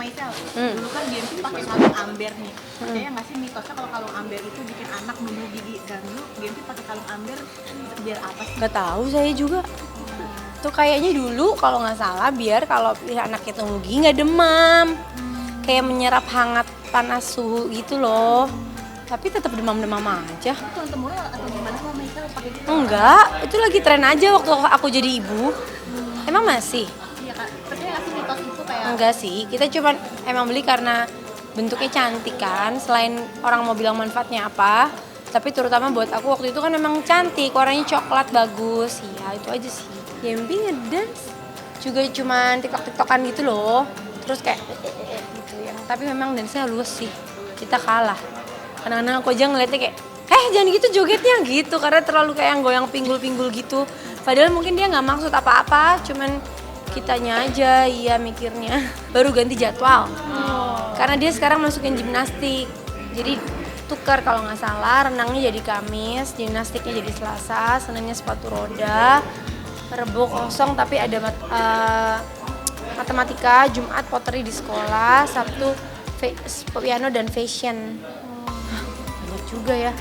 Maisel, dulu kan dia tuh pakai kalung amber nih. Percaya nggak sih mitosnya kalau kalung amber itu bikin anak numbuh gigi, dan dulu dia tuh pakai kalung amber biar apa sih? Gak tahu saya juga. Tuh kayaknya dulu kalau nggak salah biar kalau anak itu gigi nggak demam, kayak menyerap hangat panas suhu gitu loh. Tapi tetap demam-demam aja. Itu tante mulu atau gimana sama Maisel pakai gitu? Enggak, itu lagi tren aja waktu aku jadi ibu. Emang masih? Iya kak, percaya nggak sih mitos itu kayak? Enggak sih, kita cuma emang beli karena bentuknya cantik kan. Selain orang mau bilang manfaatnya apa, tapi terutama buat aku waktu itu kan memang cantik, warnanya coklat bagus. Ya itu aja sih. Gempi ngedance juga cuman tiktok-tiktokan gitu loh. Terus kayak gitu yang, tapi memang dance-nya halus sih. Kita kalah. Kadang-kadang aku aja ngeliatnya kayak, jangan gitu jogetnya gitu, karena terlalu kayak yang goyang pinggul-pinggul gitu. Padahal mungkin dia nggak maksud apa-apa, cuman kitanya aja iya mikirnya. Baru ganti jadwal. Karena dia sekarang masukin gimnastik. Jadi tukar kalau nggak salah, renangnya jadi Kamis, gimnastiknya jadi Selasa, Seninnya sepatu roda, Rebo kosong tapi ada matematika, Jumat pottery di sekolah, Sabtu piano dan fashion. Banyak juga ya.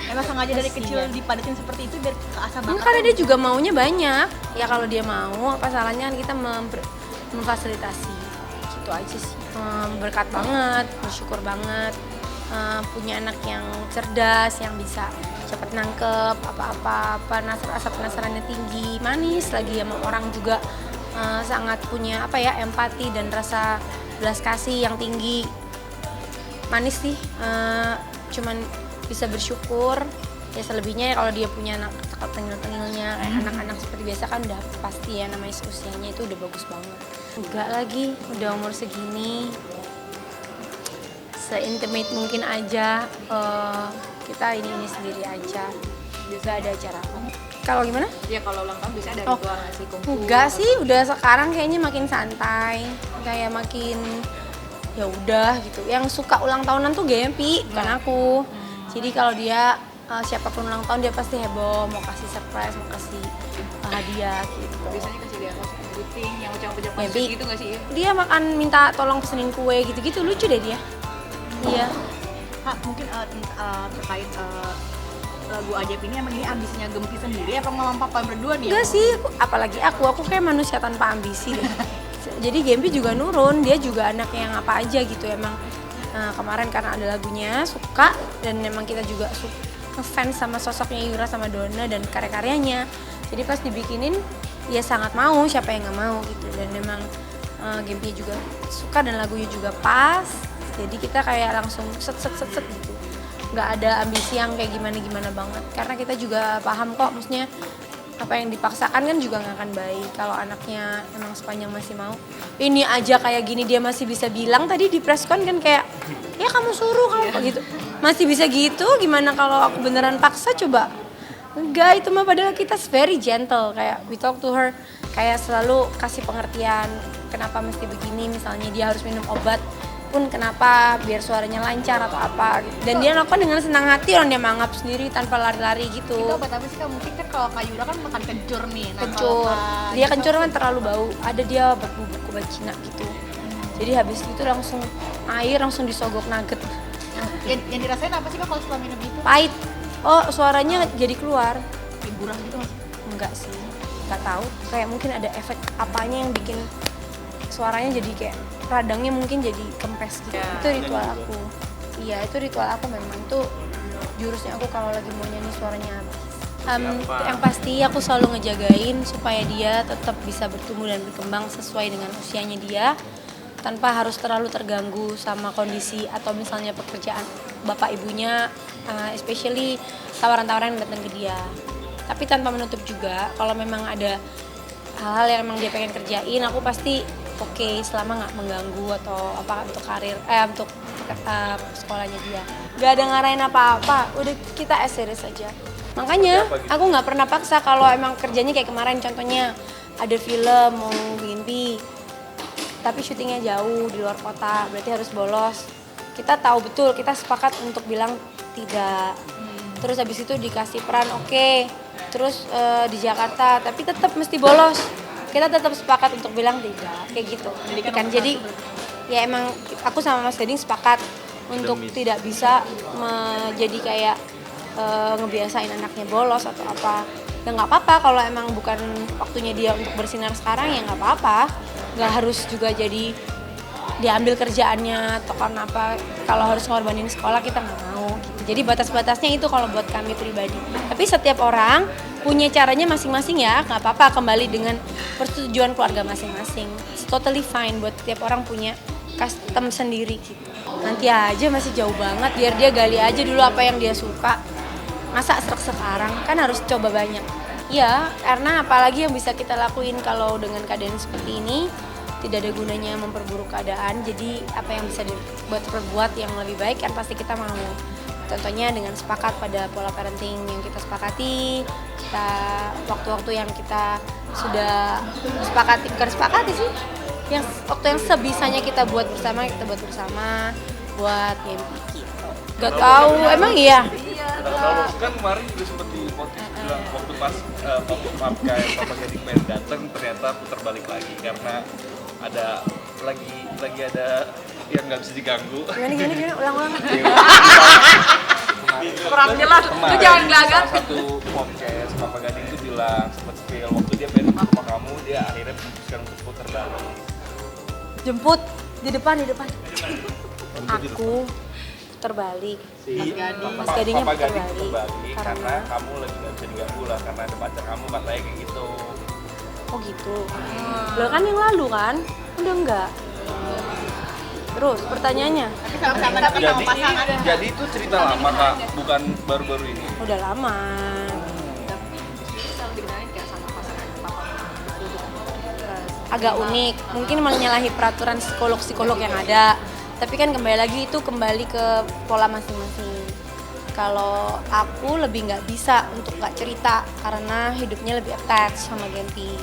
Emang sengaja dari kecil dipadatin seperti itu biar keasah banget? Karena dia juga maunya banyak. Ya kalau dia mau, apa salahnya kan kita memfasilitasi. Gitu aja sih. Berkat banget, bersyukur banget. Punya anak yang cerdas, yang bisa cepat nangkep apa-apa, rasa penasarannya tinggi, manis lagi sama orang juga, sangat punya empati dan rasa belas kasih yang tinggi. Manis sih, cuman bisa bersyukur. Ya selebihnya kalau dia punya anak tengil-tengilnya kayak anak-anak seperti biasa kan udah pasti ya, namanya usianya itu udah bagus banget. Enggak lagi, udah umur segini, se-intimate mungkin aja, kita ini sendiri aja, juga ada acara apa. Kalau gimana? Ya kalau ulang tahun bisa ada ritual nggak sih kumpul? Enggak sih, udah sekarang kayaknya makin santai, kayak makin ya udah gitu. Yang suka ulang tahunan tuh Gempi, bukan aku. Jadi kalau dia siapapun ulang tahun dia pasti heboh, mau kasih surprise, mau kasih hadiah gitu. Biasanya kasih dia greeting yang ucapan Gempi gitu nggak sih? dia makan minta tolong pesenin kue gitu-gitu, lucu deh dia. Iya. Kak, mungkin terkait lagu Ajaib ini emang ini ambisinya Gempi sendiri apa ngelawan papa berdua nih? Enggak sih, apalagi aku kayak manusia tanpa ambisi deh. Jadi Gempi juga nurun, dia juga anaknya yang apa aja gitu emang. Kemarin karena ada lagunya suka, dan memang kita juga ngefans sama sosoknya Yura sama Donna dan karya-karyanya. Jadi pas dibikinin ya sangat mau, siapa yang nggak mau gitu. Dan memang Gempi juga suka dan lagunya juga pas. Jadi kita kayak langsung set gitu. Nggak ada ambisi yang kayak gimana banget. Karena kita juga paham kok, maksudnya apa yang dipaksakan kan juga nggak akan baik. Kalau anaknya emang sepanjang masih mau. Ini aja kayak gini dia masih bisa bilang tadi di preskon kan kayak, ya kamu suruh kamu gitu. Masih bisa gitu, gimana kalau aku beneran paksa coba? Enggak, itu mah padahal kita very gentle. Kayak we talk to her, kayak selalu kasih pengertian kenapa mesti begini. Misalnya dia harus minum obat pun kenapa, biar suaranya lancar atau apa gitu. Dan dia lakukan dengan senang hati, orang dia menganggap sendiri tanpa lari-lari gitu. Itu obat apa sih Kak? Mungkin kan kalau Kak Yura kan makan kencur nih. Nah, Kencur, dia kencur kan terlalu bau. Ada dia obat bubuk obat Cina gitu. Jadi habis itu langsung air, langsung disogok nugget. Yang dirasain apa sih Kak kalau setelah minum itu? Pahit. Oh, suaranya jadi keluar. Liburan gitu mas? Enggak sih, nggak tahu. Kayak mungkin ada efek apanya yang bikin suaranya jadi kayak radangnya mungkin jadi kempes gitu. Itu ritual aku. Iya, itu ritual aku memang. Itu jurusnya aku kalau lagi mau nyanyi suaranya habis. Yang pasti aku selalu ngejagain supaya dia tetap bisa bertumbuh dan berkembang sesuai dengan usianya dia, tanpa harus terlalu terganggu sama kondisi atau misalnya pekerjaan bapak ibunya, especially tawaran-tawaran yang datang ke dia. Tapi tanpa menutup juga kalau memang ada hal-hal yang emang dia pengen kerjain, aku pasti oke, selama nggak mengganggu atau apa untuk karir, untuk sekolahnya dia. Gak ada ngarahin apa-apa, udah kita serius aja. Makanya aku nggak pernah paksa kalau emang kerjanya kayak kemarin, contohnya ada film mau mimpi, tapi syutingnya jauh di luar kota, berarti harus bolos. Kita tahu betul, kita sepakat untuk bilang tidak. Terus habis itu dikasih peran oke. Terus di Jakarta, tapi tetap mesti bolos. Kita tetap sepakat untuk bilang tidak, kayak gitu. Jadi ya emang aku sama Mas Gading sepakat untuk tidak bisa menjadi kayak ngebiasain anaknya bolos atau apa. Ya nggak apa-apa kalau emang bukan waktunya dia untuk bersinar sekarang, ya nggak apa-apa. Nggak harus juga jadi diambil kerjaannya atau karena apa. Kalau harus ngorbanin sekolah kita nggak mau gitu. Jadi batas-batasnya itu kalau buat kami pribadi. Tapi setiap orang punya caranya masing-masing ya, nggak apa-apa, kembali dengan persetujuan keluarga masing-masing. It's totally fine buat setiap orang punya custom sendiri gitu. Nanti aja, masih jauh banget, biar dia gali aja dulu apa yang dia suka. Masa sekarang kan harus coba banyak. Ya, karena apalagi yang bisa kita lakuin kalau dengan keadaan seperti ini, tidak ada gunanya memperburuk keadaan. Jadi apa yang bisa dibuat yang lebih baik kan pasti kita mau. Contohnya dengan sepakat pada pola parenting yang kita sepakati, kita waktu-waktu yang kita sudah sepakati, bukan sepakati sih, yang waktu yang sebisanya kita buat bersama buat game gitu. Gak tahu, emang iya. Kalau kan kemarin juga sempat di podcast bilang waktu pas kayak Papa Gading pengen datang, ternyata putar balik lagi karena ada lagi ada yang nggak bisa diganggu. Gimana, ulang-ulang. Kurang jelas, lu jangan gelagat. Salah satu podcast Papa Gading itu bilang sempat spill waktu dia pengen ke rumah kamu, dia akhirnya memutuskan untuk putar balik. Jemput di depan. Aku terbalik. Mas Gadingnya Papa putar Gading balik. putar balik karena kamu lagi nggak bisa diganggu lah, karena ada pacar kamu katanya kayak gitu. Oh gitu. Lah kan yang lalu kan? Udah enggak. Terus pertanyaannya? Tapi sama pasangan. Jadi itu cerita lama Kak, bukan baru-baru ini. Udah lama. Agak unik, mungkin menyalahi peraturan psikolog yang ada. Tapi kan kembali lagi itu kembali ke pola masing-masing. Kalau aku lebih nggak bisa untuk nggak cerita karena hidupnya lebih attached sama Gempi.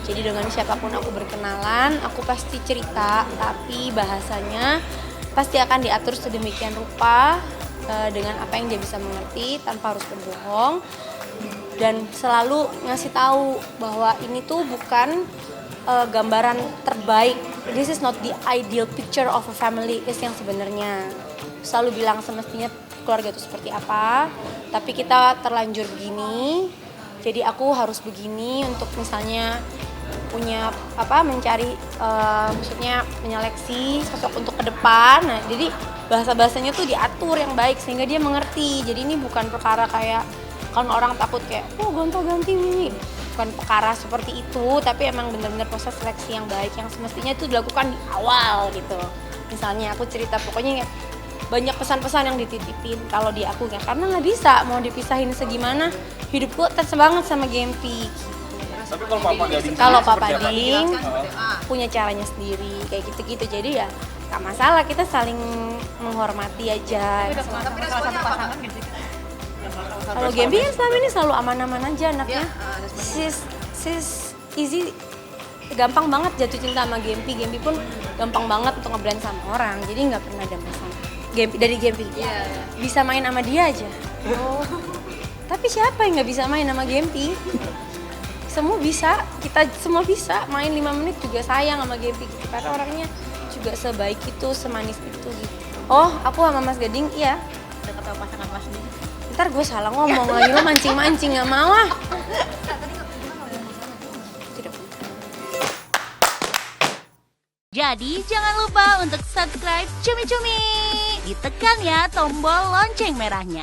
Jadi dengan siapapun aku berkenalan, aku pasti cerita, tapi bahasanya pasti akan diatur sedemikian rupa dengan apa yang dia bisa mengerti tanpa harus berbohong. Dan selalu ngasih tahu bahwa ini tuh bukan gambaran terbaik. This is not the ideal picture of a family is yang sebenarnya. Selalu bilang semestinya keluarga itu seperti apa, tapi kita terlanjur begini. Jadi aku harus begini untuk misalnya punya mencari maksudnya menyeleksi sosok untuk ke depan. Nah, jadi bahasa-bahasanya tuh diatur yang baik sehingga dia mengerti. Jadi ini bukan perkara kayak kan orang takut kayak gonta-ganti ini. Bukan perkara seperti itu, tapi emang benar-benar proses seleksi yang baik yang semestinya itu dilakukan di awal gitu. Misalnya aku cerita pokoknya banyak pesan-pesan yang dititipin kalau di aku ya, karena nggak bisa mau dipisahin segimana, hidupku attach banget sama Gempi gitu. Tapi kalau Papa Gading Papa Gading punya caranya sendiri kayak gitu-gitu, jadi ya nggak masalah, kita saling menghormati aja. Tapi salah satu pasangan gitu. Kalau Gempi kan selama ini selalu aman-aman aja anaknya. Sis easy, gampang banget jatuh cinta sama Gempi. Gempi pun gampang banget untuk ngeblend sama orang, jadi nggak pernah ada masalah. Dari Gempi bisa main sama dia aja. Tapi siapa yang nggak bisa main sama Gempi? Semua bisa, kita semua bisa main 5 menit juga sayang sama Gempi gitu. Karena orangnya juga sebaik itu, semanis itu gitu. Oh, aku sama Mas Gading, iya. Udah ketemu pasangan Mas nih. Ntar gue salah ngomong lagi, lo mancing-mancing, gak mau ah. Jadi jangan lupa untuk subscribe Cumi Cumi. Ditekan ya tombol lonceng merahnya.